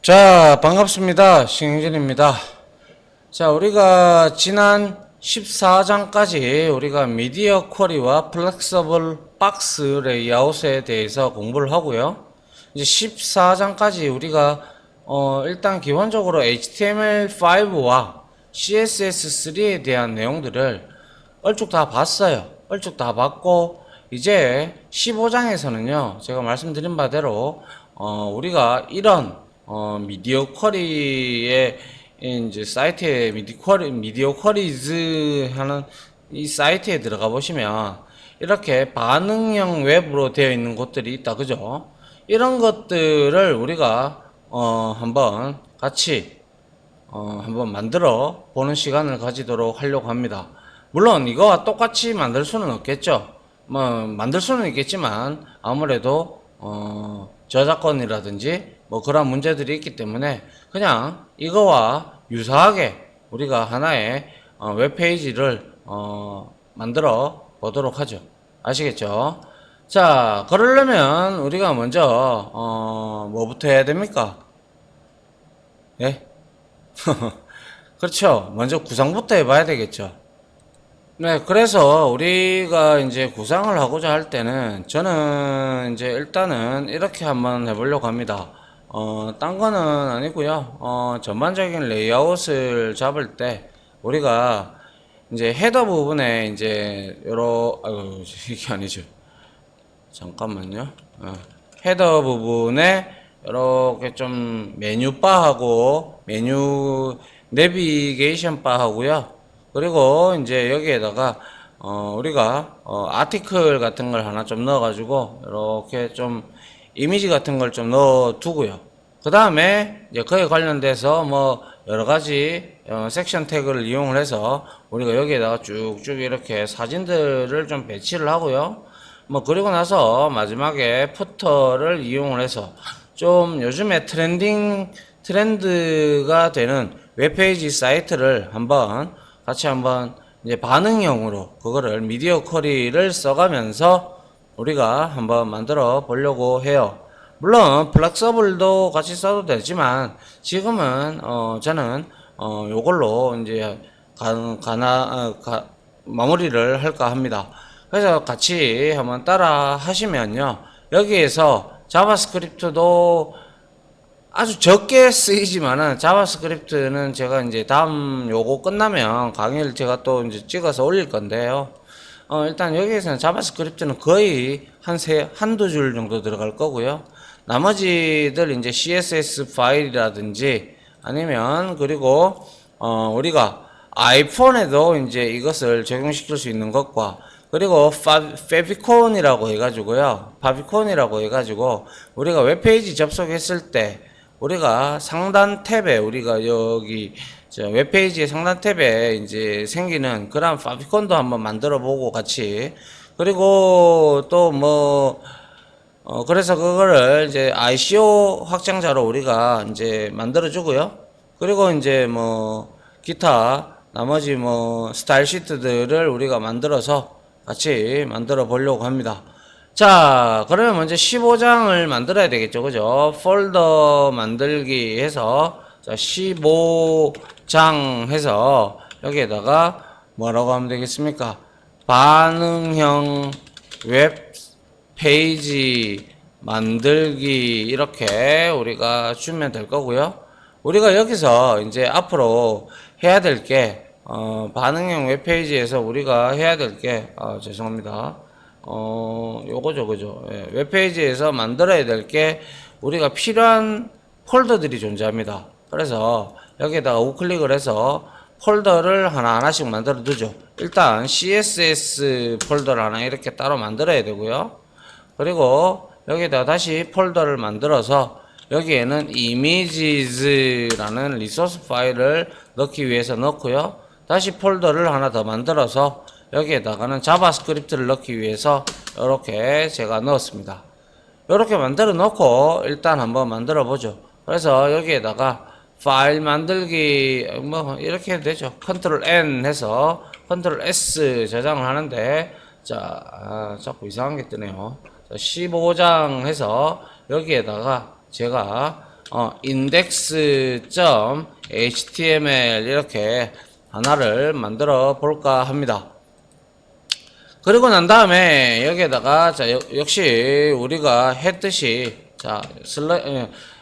자, 반갑습니다. 신영진입니다. 자, 우리가 지난 14장까지 우리가 미디어 쿼리와 플렉서블 박스 레이아웃에 대해서 공부를 하고요. 이제 14장까지 우리가 일단 기본적으로 HTML5와 CSS3에 대한 내용들을 얼쭉 다 봤어요. 얼쭉 다 봤고 이제 15장에서는요. 제가 말씀드린 바대로 우리가 이런 미디어 쿼리의 이제 사이트에 미디어 쿼리즈 하는 이 사이트에 들어가 보시면 이렇게 반응형 웹으로 되어 있는 곳들이 있다. 그죠? 이런 것들을 우리가 한번 같이 한번 만들어 보는 시간을 가지도록 하려고 합니다. 물론 이거와 똑같이 만들 수는 없겠죠. 뭐 만들 수는 있겠지만 아무래도 저작권이라든지 뭐 그런 문제들이 있기 때문에 그냥 이거와 유사하게 우리가 하나의 웹페이지를 만들어 보도록 하죠. 아시겠죠? 자, 그러려면 우리가 먼저 뭐부터 해야 됩니까? 예? 그렇죠. 먼저 구상부터 해봐야 되겠죠. 네, 그래서 우리가 이제 구상을 하고자 할 때는 저는 이제 일단은 이렇게 한번 해보려고 합니다. 딴 거는 아니고요. 전반적인 레이아웃을 잡을 때 우리가 이제 헤더 부분에 이제 아유, 이게 아니죠. 잠깐만요. 헤더 부분에 이렇게 좀 메뉴바하고 메뉴 내비게이션 바하고요. 그리고 이제 여기에다가 우리가 아티클 같은 걸 하나 좀 넣어가지고 이렇게 좀 이미지 같은 걸 좀 넣어 두고요. 그 다음에 이제 그에 관련돼서 뭐 여러 가지 섹션 태그를 이용을 해서 우리가 여기에다가 쭉쭉 이렇게 사진들을 좀 배치를 하고요. 뭐 그리고 나서 마지막에 푸터를 이용을 해서 좀 요즘에 트렌드가 되는 웹페이지 사이트를 같이 한번 이제 반응형으로 그거를 미디어 쿼리를 써가면서 우리가 한번 만들어 보려고 해요. 물론 플렉서블도 같이 써도 되지만 지금은 저는 요걸로 이제 마무리를 할까 합니다. 그래서 같이 한번 따라 하시면요. 여기에서 자바스크립트도 아주 적게 쓰이지만은 자바스크립트는 제가 이제 다음 요거 끝나면 강의를 제가 또 이제 찍어서 올릴 건데요. 일단 여기에서는 자바스크립트는 거의 한두 줄 정도 들어갈 거고요. 나머지들 이제 CSS 파일이라든지 아니면 그리고 우리가 아이폰에도 이제 이것을 적용시킬 수 있는 것과 그리고 파비콘이라고 해가지고 우리가 웹페이지 접속했을 때 우리가 상단 탭에 우리가 여기 웹페이지의 상단 탭에 이제 생기는 그런 파비콘도 한번 만들어 보고 같이 그리고 또 뭐 그래서 그거를 이제 ICO 확장자로 우리가 이제 만들어 주고요. 그리고 이제 뭐 기타 나머지 뭐 스타일 시트들을 우리가 만들어서 같이 만들어 보려고 합니다. 자, 그러면 먼저 15장을 만들어야 되겠죠. 그죠? 폴더 만들기 해서, 자, 15장 해서, 여기에다가 뭐라고 하면 되겠습니까? 반응형 웹 페이지 만들기, 이렇게 우리가 주면 될 거고요. 우리가 여기서 이제 앞으로 해야 될 게, 반응형 웹페이지에서 우리가 해야 될 게, 죄송합니다. 요거죠, 그죠. 예, 웹페이지에서 만들어야 될 게 우리가 필요한 폴더들이 존재합니다. 그래서 여기에다가 우클릭을 해서 폴더를 하나씩 만들어 두죠. 일단 CSS 폴더를 하나 이렇게 따로 만들어야 되고요. 그리고 여기에다 다시 폴더를 만들어서 여기에는 images라는 리소스 파일을 넣기 위해서 넣고요. 다시 폴더를 하나 더 만들어서 여기에다가는 자바스크립트를 넣기 위해서 이렇게 제가 넣었습니다. 이렇게 만들어 놓고 일단 한번 만들어 보죠. 그래서 여기에다가 파일 만들기 뭐 이렇게 해도 되죠. 컨트롤 N 해서 컨트롤 S 저장을 하는데 자꾸 이상한 게 뜨네요. 15장 해서 여기에다가 제가 index.html 이렇게 하나를 만들어 볼까 합니다. 그리고 난 다음에 여기에다가 자 역시 우리가 했듯이 자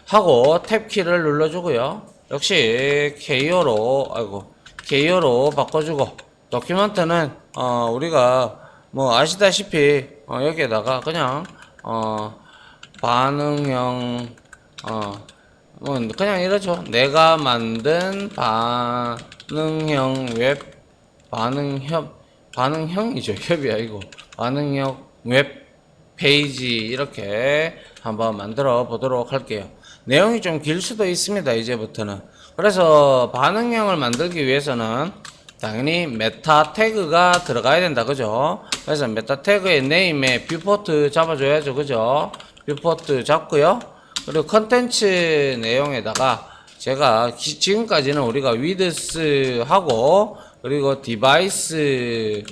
하고 탭 키를 눌러주고요. 역시 KO로 바꿔주고 도큐멘트는 우리가 뭐 아시다시피 여기에다가 그냥 반응형 뭐 그냥 이러죠. 내가 만든 반응형 웹 반응형이죠. 협이 아니고 반응형 웹 페이지 이렇게 한번 만들어 보도록 할게요. 내용이 좀 길 수도 있습니다. 이제부터는. 그래서 반응형을 만들기 위해서는 당연히 메타 태그가 들어가야 된다. 그죠? 그래서 메타 태그의 네임에 뷰포트 잡아줘야죠. 그죠? 뷰포트 잡고요. 그리고 컨텐츠 내용에다가 제가 지금까지는 우리가 위드스하고 그리고 디바이스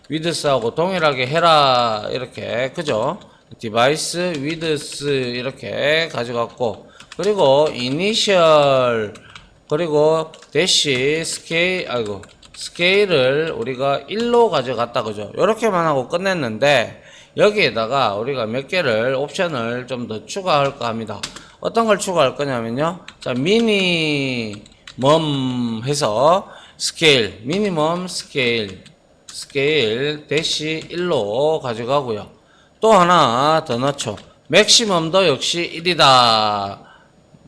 위드스하고 동일하게 해라 이렇게 그죠? 디바이스 위드스 이렇게 가져갔고 그리고 이니셜 그리고 대시 스케일을 우리가 1로 가져갔다 그죠? 이렇게만 하고 끝냈는데 여기에다가 우리가 몇 개를 옵션을 좀 더 추가할까 합니다. 어떤 걸 추가할 거냐면요. 자, 미니멈 해서 스케일, 미니멈 스케일 대시 1로 가져가고요. 또 하나 더 넣죠. 맥시멈도 역시 1이다.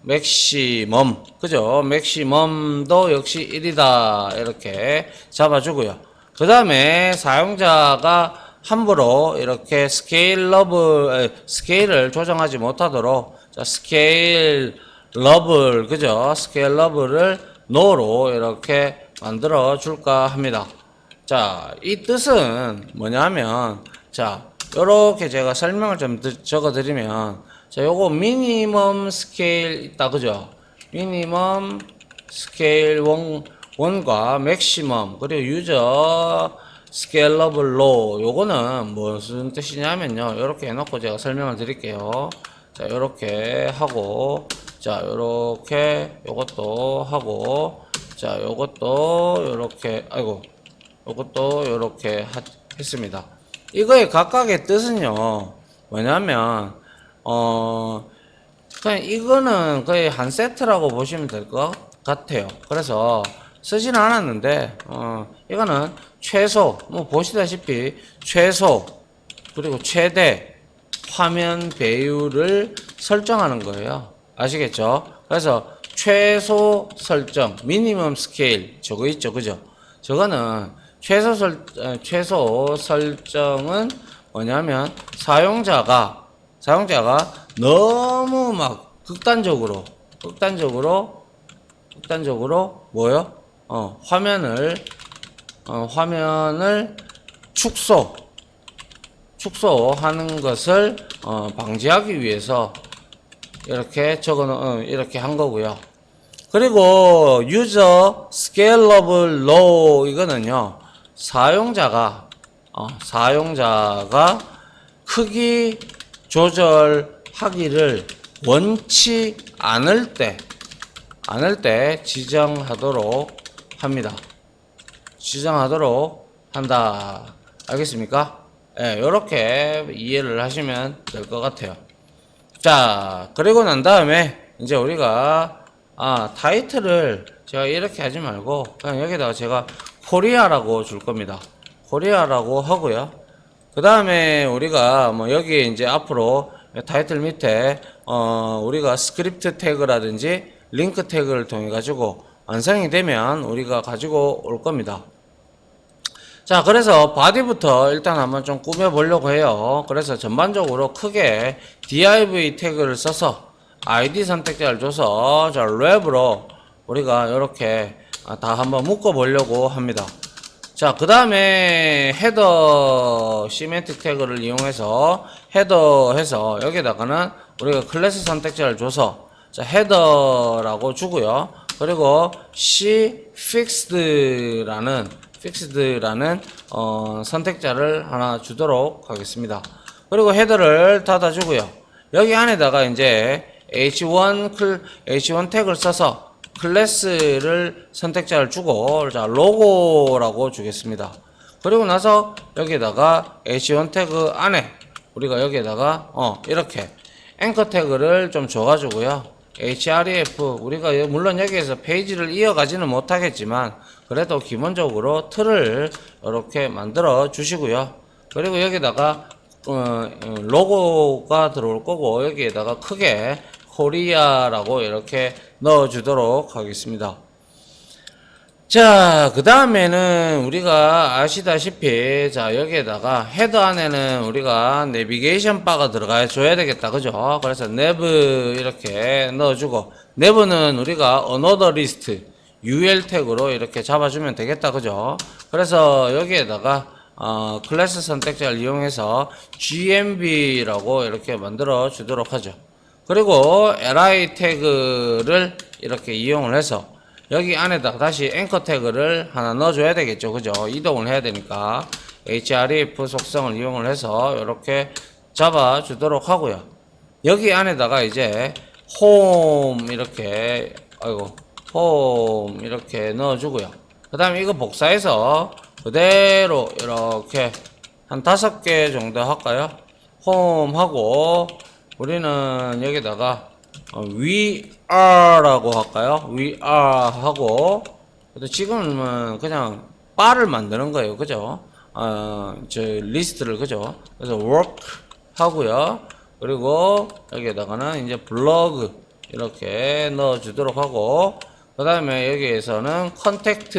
맥시멈, 그죠? 맥시멈도 역시 1이다. 이렇게 잡아주고요. 그 다음에 사용자가 함부로 이렇게 스케일을 조정하지 못하도록 자, 그죠? 스케일러블을 노로 이렇게 만들어 줄까 합니다. 자, 이 뜻은 뭐냐면, 자, 요렇게 제가 설명을 좀 적어 드리면, 자, 요거 미니멈 스케일 있다, 그죠? 미니멈 스케일 원과 맥시멈, 그리고 유저 스케일러블 로, 요거는 무슨 뜻이냐면요. 요렇게 해놓고 제가 설명을 드릴게요. 자, 요렇게 하고, 자, 요렇게, 요것도 하고, 자, 요것도 요렇게, 요것도 요렇게 했습니다. 이거의 각각의 뜻은요, 뭐냐면, 그냥 이거는 거의 한 세트라고 보시면 될 것 같아요. 그래서 쓰지는 않았는데, 이거는 최소, 뭐 보시다시피 최소, 그리고 최대 화면 배율을 설정하는 거예요. 아시겠죠? 그래서 최소 설정, 미니멈 스케일, 저거 있죠, 그죠? 저거는 최소 설정은 뭐냐면 사용자가 너무 막 극단적으로 뭐요? 화면을 축소하는 것을 방지하기 위해서 이렇게 이렇게 한 거고요. 그리고 유저 스케일러블 로우 이거는요. 사용자가 크기 조절하기를 원치 않을 때 지정하도록 합니다. 지정하도록 한다. 알겠습니까? 예, 요렇게 이해를 하시면 될 것 같아요. 자, 그리고 난 다음에 이제 우리가 타이틀을 제가 이렇게 하지 말고 그냥 여기다가 제가 코리아라고 줄 겁니다. 코리아라고 하고요. 그 다음에 우리가 뭐 여기 이제 앞으로 타이틀 밑에 우리가 스크립트 태그라든지 링크 태그를 통해 가지고 완성이 되면 우리가 가지고 올 겁니다. 자, 그래서 바디부터 일단 한번 좀 꾸며 보려고 해요. 그래서 전반적으로 크게 div 태그를 써서 id 선택자를 줘서 자, 랩으로 우리가 이렇게 다 한번 묶어 보려고 합니다. 자, 그 다음에 헤더 시멘틱 태그를 이용해서 헤더 해서 여기다가는 우리가 클래스 선택자를 줘서 자, 헤더라고 주고요. 그리고 c fixed라는 선택자를 하나 주도록 하겠습니다. 그리고 헤더를 닫아주고요. 여기 안에다가 이제 H1 태그를 써서 클래스를 선택자를 주고, 자, 로고라고 주겠습니다. 그리고 나서 여기에다가 H1 태그 안에 우리가 여기에다가 이렇게 앵커 태그를 좀 줘가지고요. href 우리가 물론 여기에서 페이지를 이어가지는 못하겠지만 그래도 기본적으로 틀을 이렇게 만들어 주시고요. 그리고 여기다가 로고가 들어올 거고 여기에다가 크게 코리아라고 이렇게 넣어 주도록 하겠습니다. 자, 그 다음에는 우리가 아시다시피, 자, 여기에다가 헤더 안에는 우리가 내비게이션 바가 들어가 줘야 되겠다. 그죠? 그래서 nev 이렇게 넣어주고, nev는 우리가 another list, ul 태그로 이렇게 잡아주면 되겠다. 그죠? 그래서 여기에다가, 클래스 선택자를 이용해서 gmb라고 이렇게 만들어 주도록 하죠. 그리고 li 태그를 이렇게 이용을 해서 여기 안에다가 다시 앵커 태그를 하나 넣어줘야 되겠죠. 그죠? 이동을 해야 되니까 href 속성을 이용을 해서 이렇게 잡아주도록 하고요. 여기 안에다가 이제 홈 이렇게 홈 이렇게 넣어주고요. 그 다음에 이거 복사해서 그대로 이렇게 한 5개 정도 할까요? 홈 하고 우리는 여기다가 we are라고 할까요? we are 하고 지금은 그냥 바를 만드는 거예요. 그죠? 저 리스트를 그죠? 그래서 work 하고요. 그리고 여기에다가는 이제 블로그 이렇게 넣어 주도록 하고 그 다음에 여기에서는 contact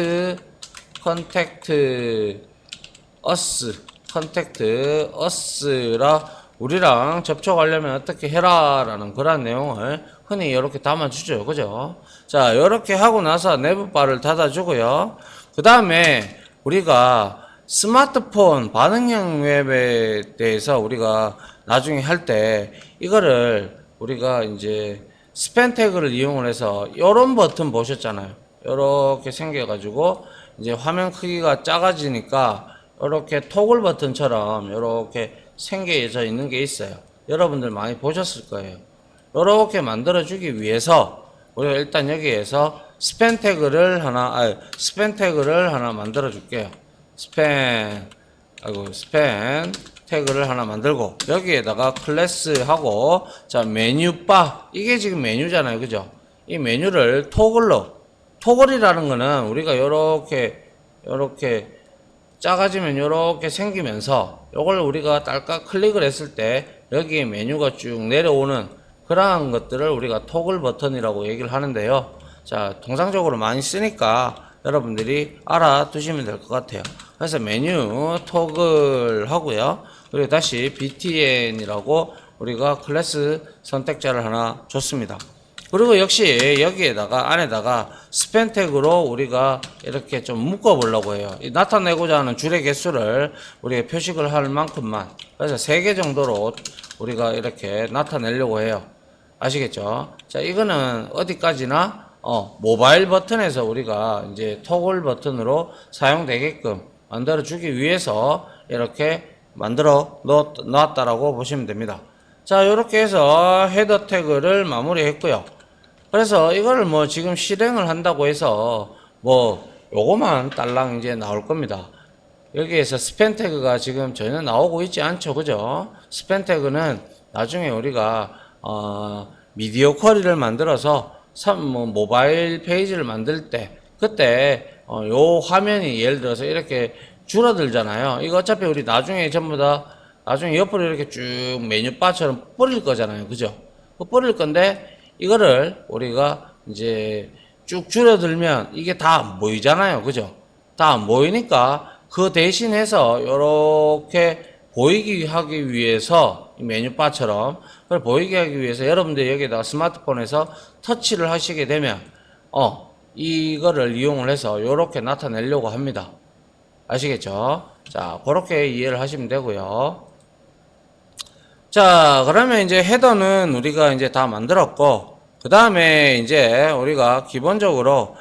us라 우리랑 접촉하려면 어떻게 해라 라는 그런 내용을 흔히 이렇게 담아주죠. 그죠? 자, 이렇게 하고 나서 내부바를 닫아주고요. 그 다음에 우리가 스마트폰 반응형 웹에 대해서 우리가 나중에 할 때 이거를 우리가 이제 스팬 태그를 이용을 해서 요런 버튼 보셨잖아요. 요렇게 생겨가지고 이제 화면 크기가 작아지니까 요렇게 토글 버튼처럼 요렇게 생겨져 있는 게 있어요. 여러분들 많이 보셨을 거예요. 요렇게 만들어 주기 위해서 우리가 일단 여기에서 스팬 태그를 하나 만들어 줄게요. 스팬 태그를 하나 만들고 여기에다가 클래스하고 자 메뉴바 이게 지금 메뉴잖아요. 그죠? 이 메뉴를 토글이라는 거는 우리가 요렇게 작아지면 요렇게 생기면서 요걸 우리가 딸깍 클릭을 했을 때 여기에 메뉴가 쭉 내려오는 그러한 것들을 우리가 토글 버튼이라고 얘기를 하는데요. 자, 통상적으로 많이 쓰니까 여러분들이 알아두시면 될 것 같아요. 그래서 메뉴 토글 하고요. 그리고 다시 btn이라고 우리가 클래스 선택자를 하나 줬습니다. 그리고 역시 여기에다가 안에다가 스팬 태그로 우리가 이렇게 좀 묶어 보려고 해요. 나타내고자 하는 줄의 개수를 우리가 표식을 할 만큼만 그래서 3개 정도로 우리가 이렇게 나타내려고 해요. 아시겠죠? 자, 이거는 어디까지나 모바일 버튼에서 우리가 이제 토글 버튼으로 사용되게끔 만들어 주기 위해서 이렇게 만들어 놓았다라고 보시면 됩니다. 자, 이렇게 해서 헤더 태그를 마무리했고요. 그래서 이거를 뭐 지금 실행을 한다고 해서 뭐 요거만 딸랑 이제 나올 겁니다. 여기에서 스팬 태그가 지금 전혀 나오고 있지 않죠. 그죠? 스팬 태그는 나중에 우리가 미디어 쿼리를 만들어서 모바일 페이지를 만들 때 그때 요 화면이 예를 들어서 이렇게 줄어들잖아요. 이거 어차피 우리 나중에 전부 다 나중에 옆으로 이렇게 쭉 메뉴바처럼 뿌릴 거잖아요. 그죠? 뿌릴 건데 이거를 우리가 이제 쭉 줄어들면 이게 다 안 보이잖아요. 그죠? 다 안 보이니까 그 대신해서 이렇게 보이게 하기 위해서 메뉴바처럼 그걸 보이게 하기 위해서 여러분들 여기다가 스마트폰에서 터치를 하시게 되면 이거를 이용을 해서 이렇게 나타내려고 합니다. 아시겠죠? 자, 그렇게 이해를 하시면 되고요. 자, 그러면 이제 헤더는 우리가 이제 다 만들었고, 그 다음에 이제 우리가 기본적으로,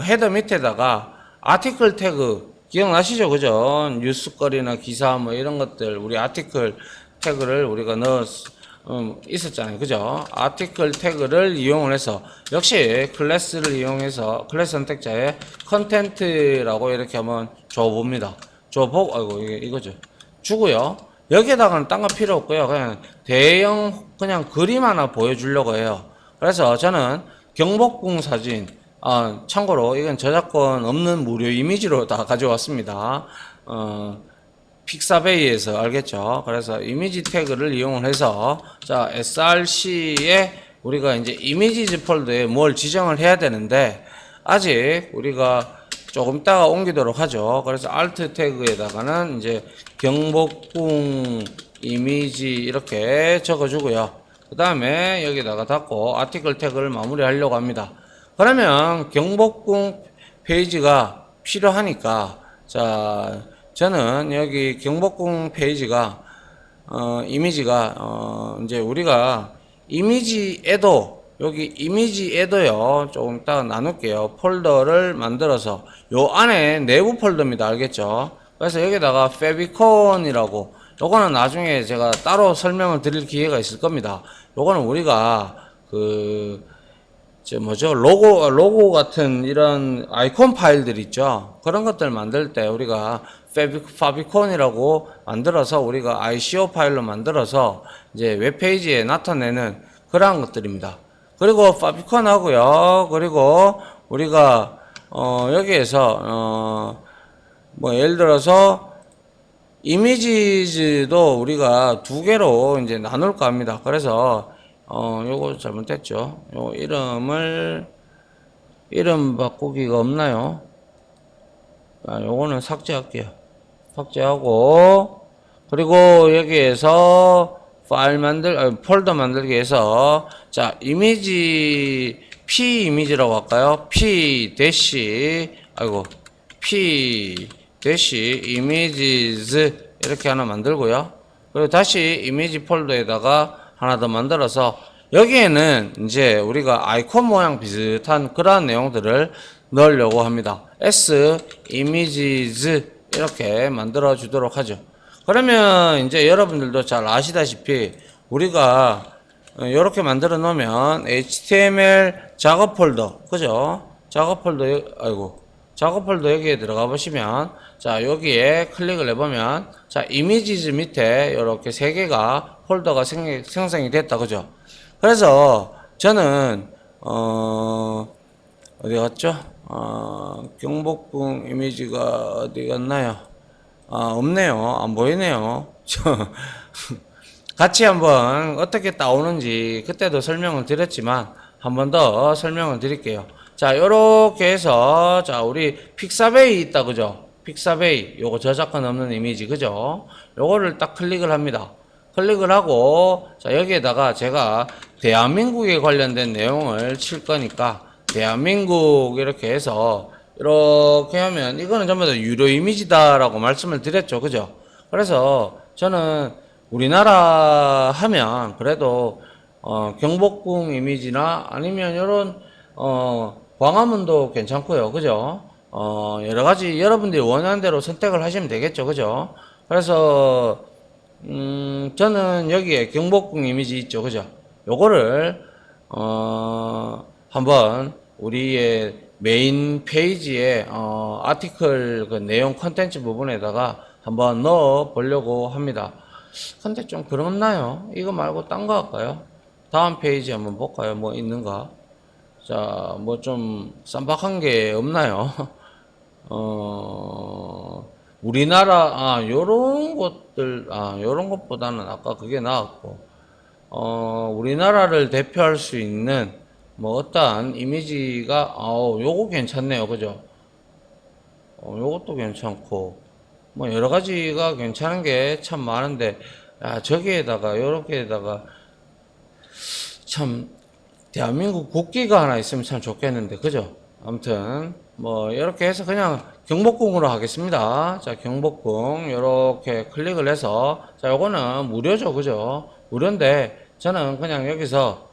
헤더 밑에다가 아티클 태그, 기억나시죠? 그죠? 뉴스거리나 기사 뭐 이런 것들, 우리 아티클 태그를 우리가 있었잖아요. 그죠? 아티클 태그를 이용을 해서 역시 클래스를 이용해서 클래스 선택자에 컨텐트라고 이렇게 한번 줘봅니다. 줘보고 아이고 이거죠. 주고요. 여기에다가는 딴 거 필요 없고요. 그냥 대형 그냥 그림 하나 보여주려고 해요. 그래서 저는 경복궁 사진 참고로 이건 저작권 없는 무료 이미지로 다 가져왔습니다. 픽사베이에서 알겠죠? 그래서 이미지 태그를 이용을 해서 자 src에 우리가 이제 이미지즈 폴더에 뭘 지정을 해야 되는데 아직 우리가 조금 이따가 옮기도록 하죠. 그래서 alt 태그에다가는 이제 경복궁 이미지 이렇게 적어주고요. 그 다음에 여기다가 닫고 아티클 태그를 마무리하려고 합니다. 그러면 경복궁 페이지가 필요하니까 자 저는 여기 경복궁 페이지가 이미지가 이제 우리가 이미지에도 여기 이미지에도요 조금 이따 나눌게요. 폴더를 만들어서 요 안에 내부 폴더입니다. 알겠죠? 그래서 여기다가 페비콘이라고 요거는 나중에 제가 따로 설명을 드릴 기회가 있을 겁니다. 요거는 우리가 뭐죠? 로고 같은 이런 아이콘 파일들 있죠? 그런 것들 만들 때 우리가 파비콘이라고 만들어서 우리가 ICO 파일로 만들어서 이제 웹페이지에 나타내는 그러한 것들입니다. 그리고 파비콘 하고요. 그리고 우리가, 여기에서, 뭐 예를 들어서 이미지도 우리가 두 개로 이제 나눌까 합니다. 그래서 요거 잘못됐죠. 요 이름 바꾸기가 없나요? 요거는 삭제할게요. 삭제하고, 그리고 여기에서 폴더 만들기 위해서, 자, 이미지, P 이미지라고 할까요? P images 이렇게 하나 만들고요. 그리고 다시 이미지 폴더에다가 하나 더 만들어서 여기에는 이제 우리가 아이콘 모양 비슷한 그러한 내용들을 넣으려고 합니다. S images 이렇게 만들어 주도록 하죠. 그러면 이제 여러분들도 잘 아시다시피 우리가 이렇게 만들어 놓으면 HTML 작업 폴더 그죠? 작업 폴더 여기에 들어가 보시면 자 여기에 클릭을 해보면 자 이미지즈 밑에 이렇게 세 개가 폴더가 생성이 됐다 그죠? 그래서 저는 어디 갔죠? 경복궁 이미지가 어디 갔나요? 없네요. 안 보이네요. 같이 한번 어떻게 따오는지 그때도 설명을 드렸지만 한 번 더 설명을 드릴게요. 자, 요렇게 해서 자, 우리 픽사베이 있다 그죠? 픽사베이 요거 저작권 없는 이미지 그죠? 요거를 딱 클릭을 합니다. 클릭을 하고 자, 여기에다가 제가 대한민국에 관련된 내용을 칠 거니까 대한민국 이렇게 해서 이렇게 하면 이거는 전부 다 유료 이미지다라고 말씀을 드렸죠. 그죠? 그래서 저는 우리나라 하면 그래도 경복궁 이미지나 아니면 이런 광화문도 괜찮고요. 그죠? 여러 가지 여러분들이 원하는 대로 선택을 하시면 되겠죠. 그죠? 그래서 저는 여기에 경복궁 이미지 있죠. 그죠? 요거를 한번 우리의 메인 페이지에 아티클 그 내용 컨텐츠 부분에다가 한번 넣어 보려고 합니다. 근데 좀 그렇나요? 이거 말고 딴 거 할까요? 다음 페이지 한번 볼까요? 뭐 있는가? 자, 뭐 좀 쌈박한 게 없나요? 우리나라, 요런 것들, 요런 것보다는 아까 그게 나았고, 우리나라를 대표할 수 있는 뭐 어떠한 이미지가, 요거 괜찮네요. 그죠? 요것도 괜찮고, 뭐 여러 가지가 괜찮은 게 참 많은데, 저기에다가, 요렇게에다가, 참, 대한민국 국기가 하나 있으면 참 좋겠는데, 그죠? 아무튼, 뭐, 이렇게 해서 그냥 경복궁으로 하겠습니다. 자, 경복궁, 요렇게 클릭을 해서, 자, 요거는 무료죠, 그죠? 무료인데, 저는 그냥 여기서,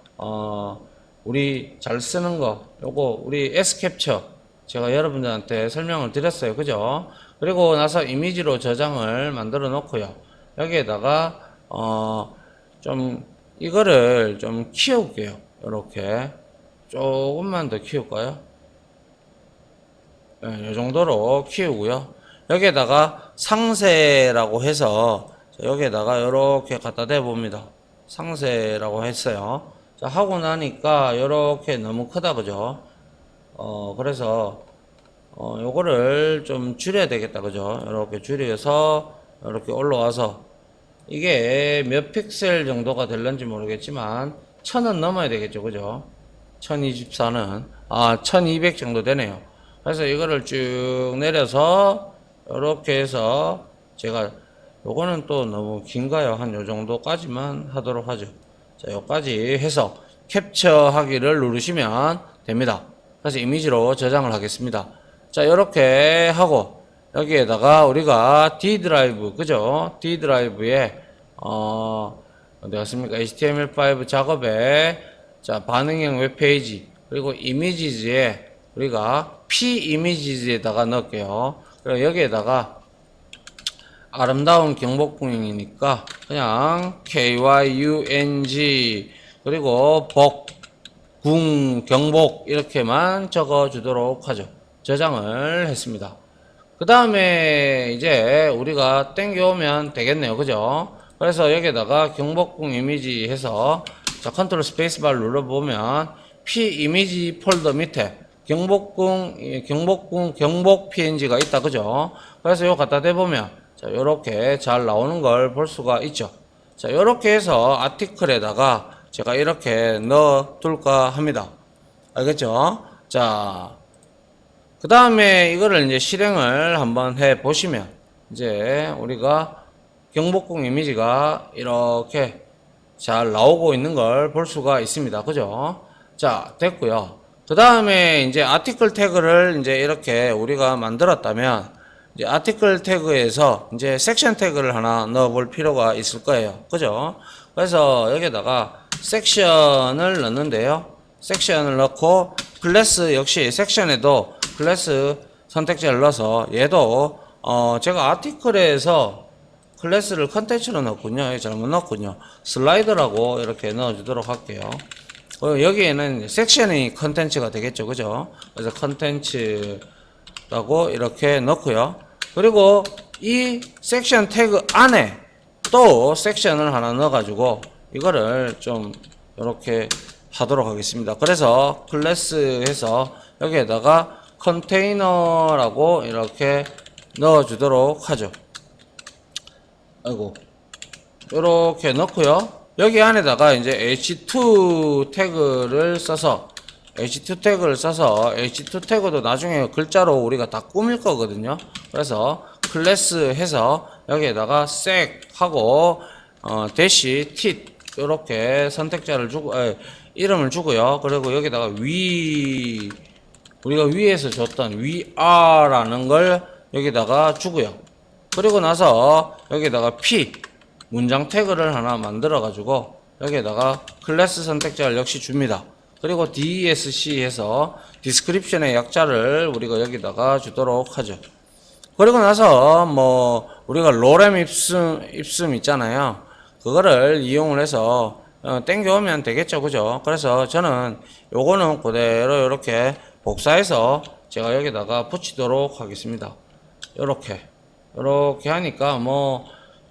우리 잘 쓰는 거, 요거, 우리 S캡처, 제가 여러분들한테 설명을 드렸어요, 그죠? 그리고 나서 이미지로 저장을 만들어 놓고요. 여기에다가, 좀, 이거를 좀 키울게요. 이렇게 조금만 더 키울까요? 네, 이 정도로 키우고요. 여기에다가 상세라고 해서 여기에다가 이렇게 갖다 대봅니다. 상세라고 했어요. 자, 하고 나니까 이렇게 너무 크다, 그죠? 그래서 요거를 좀 줄여야 되겠다, 그죠? 이렇게 줄여서 이렇게 올라와서 이게 몇 픽셀 정도가 될런지 모르겠지만 1000은 넘어야 되겠죠, 그죠? 1024는 1200 정도 되네요. 그래서 이거를 쭉 내려서 이렇게 해서 제가 요거는 또 너무 긴가요? 한 요 정도까지만 하도록 하죠. 자, 요까지 해서 캡처하기를 누르시면 됩니다. 그래서 이미지로 저장을 하겠습니다. 자, 이렇게 하고 여기에다가 우리가 D 드라이브, 그죠? D 드라이브에 어디 갔습니까? HTML5 작업에 자, 반응형 웹페이지 그리고 이미지즈에 우리가 P 이미지즈에다가 넣을게요. 그리고 여기에다가 아름다운 경복궁이니까 그냥 KYUNG 그리고 궁 경복 이렇게만 적어 주도록 하죠. 저장을 했습니다. 그 다음에 이제 우리가 땡겨오면 되겠네요, 그죠? 그래서 여기다가 경복궁 이미지 해서 자, 컨트롤 스페이스바를 눌러보면 P 이미지 폴더 밑에 경복 PNG가 있다, 그죠? 그래서 이거 갖다 대보면 자, 요렇게 잘 나오는 걸 볼 수가 있죠. 자, 요렇게 해서 아티클에다가 제가 이렇게 넣어 둘까 합니다. 알겠죠? 자, 그 다음에 이거를 이제 실행을 한번 해 보시면 이제 우리가 경복궁 이미지가 이렇게 잘 나오고 있는 걸 볼 수가 있습니다. 그죠? 자, 됐고요. 그 다음에 이제 아티클 태그를 이제 이렇게 우리가 만들었다면 이제 아티클 태그에서 이제 섹션 태그를 하나 넣어 볼 필요가 있을 거예요. 그죠? 그래서 여기다가 섹션을 넣는데요. 섹션을 넣고 클래스 역시 섹션에도 클래스 선택지를 넣어서 얘도 제가 아티클에서 클래스를 컨텐츠로 넣었군요. 잘못 넣었군요. 슬라이더라고 이렇게 넣어주도록 할게요. 여기에는 섹션이 컨텐츠가 되겠죠, 그죠? 그래서 컨텐츠라고 이렇게 넣고요. 그리고 이 섹션 태그 안에 또 섹션을 하나 넣어가지고 이거를 좀 이렇게 하도록 하겠습니다. 그래서 클래스 해서 여기에다가 컨테이너라고 이렇게 넣어주도록 하죠. 아이고, 이렇게 넣고요. 여기 안에다가 이제 h2 태그를 써서 h2 태그도 나중에 글자로 우리가 다 꾸밀 거거든요. 그래서 클래스 해서 여기에다가 sec 하고 대시 tit 이렇게 선택자를 주고 이름을 주고요. 그리고 여기다가 우리가 위에서 줬던 weare라는 걸 여기다가 주고요. 그리고 나서 여기다가 p 문장 태그를 하나 만들어 가지고 여기에다가 클래스 선택자를 역시 줍니다. 그리고 DESC 해서 디스크립션의 약자를 우리가 여기다가 주도록 하죠. 그리고 나서 뭐 우리가 로렘 입숨 있잖아요. 그거를 이용을 해서 땡겨오면 되겠죠, 그죠? 그래서 저는 요거는 그대로 이렇게 복사해서 제가 여기다가 붙이도록 하겠습니다. 요렇게 하니까 뭐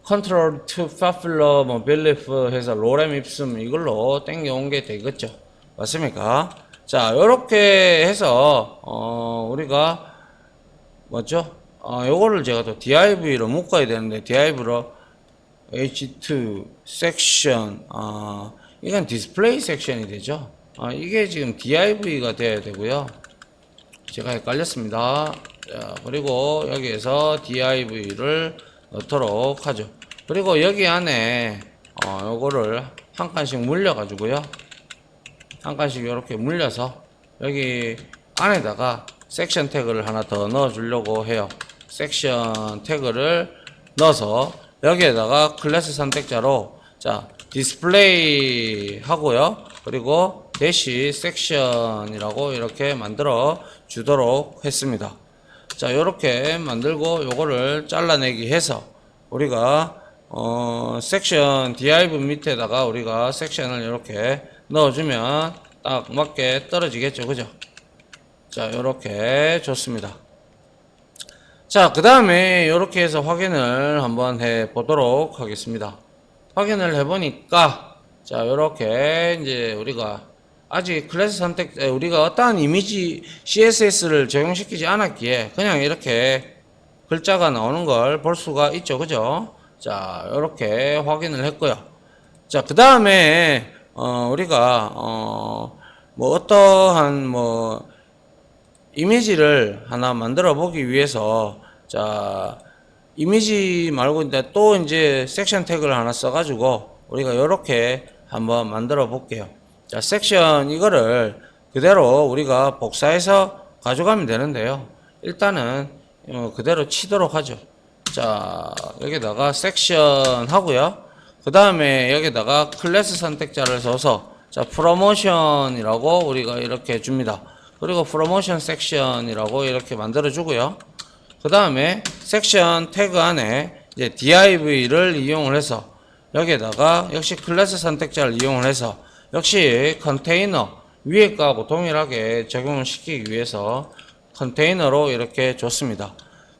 컨트롤 투 파플러 뭐 빌리프 해서 로렘 입숨 이걸로 땡겨온 게 되겠죠. 맞습니까? 자, 요렇게 해서 우리가 뭐죠? 요거를 제가 또 div로 묶어야 되는데 div로 h2 섹션 이건 디스플레이 섹션이 되죠. 이게 지금 div가 돼야 되고요. 제가 헷갈렸습니다. 자, 그리고 여기에서 div를 넣도록 하죠. 그리고 여기 안에 요거를 한 칸씩 물려 가지고요. 한 칸씩 이렇게 물려서 여기 안에다가 섹션 태그를 하나 더 넣어 주려고 해요. 섹션 태그를 넣어서 여기에다가 클래스 선택자로 자 디스플레이 하고요. 그리고 대시 섹션이라고 이렇게 만들어 주도록 했습니다. 자, 요렇게 만들고 요거를 잘라내기 해서 우리가 섹션 div 밑에다가 우리가 섹션을 이렇게 넣어주면 딱 맞게 떨어지겠죠. 그죠? 자, 이렇게 좋습니다. 자, 그 다음에 이렇게 해서 확인을 한번 해 보도록 하겠습니다. 확인을 해 보니까, 자, 이렇게 이제 우리가 아직 클래스 선택, 우리가 어떠한 이미지 CSS를 적용시키지 않았기에 그냥 이렇게 글자가 나오는 걸 볼 수가 있죠. 그죠? 자, 이렇게 확인을 했고요. 자, 그 다음에, 우리가, 뭐, 어떠한, 뭐, 이미지를 하나 만들어 보기 위해서, 자, 이미지 말고 이제 또 이제 섹션 태그를 하나 써가지고, 우리가 이렇게 한번 만들어 볼게요. 자, 섹션 이거를 그대로 우리가 복사해서 가져가면 되는데요. 일단은, 그대로 치도록 하죠. 자, 여기다가 섹션 하고요. 그 다음에 여기다가 클래스 선택자를 써서 자, 프로모션이라고 우리가 이렇게 줍니다. 그리고 프로모션 섹션이라고 이렇게 만들어 주고요. 그 다음에 섹션 태그 안에 이제 div를 이용을 해서 여기에다가 역시 클래스 선택자를 이용을 해서 역시 컨테이너 위에 거하고 동일하게 적용을 시키기 위해서 컨테이너로 이렇게 줬습니다.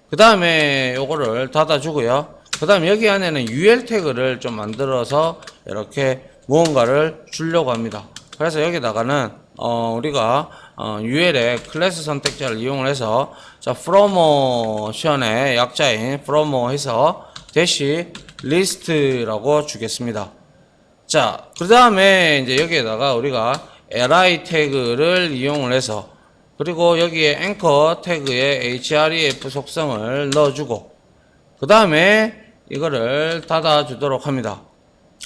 그 다음에 요거를 닫아주고요. 그 다음 여기 안에는 UL 태그를 좀 만들어서 이렇게 무언가를 주려고 합니다. 그래서 여기다가는 우리가 UL의 클래스 선택자를 이용을 해서 자, 프로모션의 약자인 프로모 해서 대시 리스트라고 주겠습니다. 자, 그 다음에 이제 여기에다가 우리가 li 태그를 이용을 해서 그리고 여기에 앵커 태그에 href 속성을 넣어주고 그 다음에 이거를 닫아 주도록 합니다.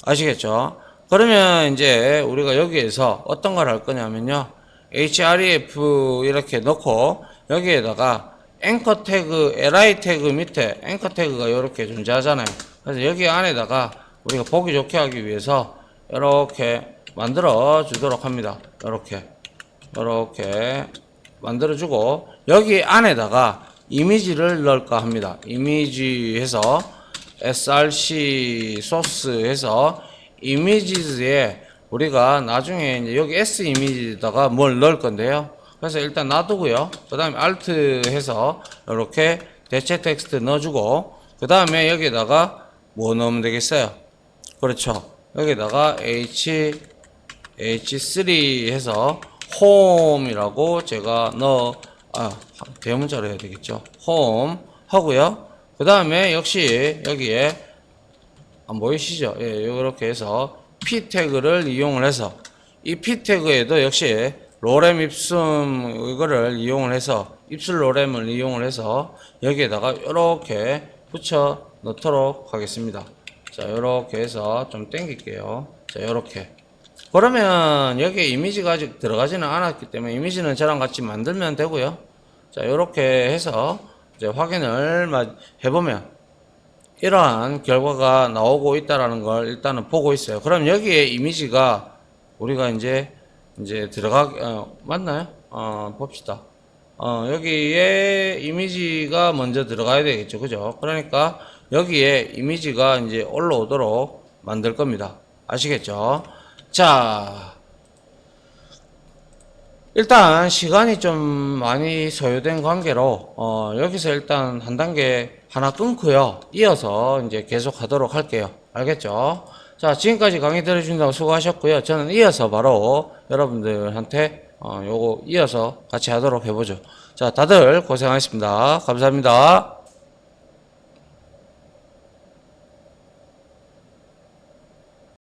아시겠죠? 그러면 이제 우리가 여기에서 어떤 걸 할 거냐면요, href 이렇게 넣고 여기에다가 앵커 태그 li 태그 밑에 앵커 태그가 이렇게 존재하잖아요. 그래서 여기 안에다가 우리가 보기 좋게 하기 위해서 이렇게 만들어 주도록 합니다. 이렇게 만들어주고 여기 안에다가 이미지를 넣을까 합니다. 이미지 해서 src 소스 해서 이미지즈에 우리가 나중에 이제 여기 s 이미지에다가 뭘 넣을 건데요. 그래서 일단 놔두고요. 그 다음에 alt 해서 이렇게 대체 텍스트 넣어주고 그 다음에 여기다가 뭐 넣으면 되겠어요? 그렇죠. 여기다가 h3 해서 홈이라고 제가 대문자로 해야 되겠죠. 홈 하고요. 그 다음에 역시 여기에 안 보이시죠? 예, 이렇게 해서 p 태그를 이용을 해서 이 p 태그에도 역시 로렘 입숨 이거를 이용을 해서 입술 로렘을 이용을 해서 여기에다가 이렇게 붙여 넣도록 하겠습니다. 자, 이렇게 해서 좀 당길게요. 자, 이렇게. 그러면 여기에 이미지가 아직 들어가지는 않았기 때문에 이미지는 저랑 같이 만들면 되고요. 자, 이렇게 해서 이제 확인을 해보면 이러한 결과가 나오고 있다라는 걸 일단은 보고 있어요. 그럼 여기에 이미지가 우리가 이제 맞나요? 봅시다. 여기에 이미지가 먼저 들어가야 되겠죠. 그죠? 그러니까 여기에 이미지가 이제 올라오도록 만들 겁니다. 아시겠죠? 자, 일단 시간이 좀 많이 소요된 관계로 여기서 일단 한 단계 하나 끊고요. 이어서 이제 계속 하도록 할게요. 알겠죠? 자, 지금까지 강의 들어주신다고 수고하셨고요. 저는 이어서 바로 여러분들한테 요거 이어서 같이 하도록 해보죠. 자, 다들 고생하셨습니다. 감사합니다.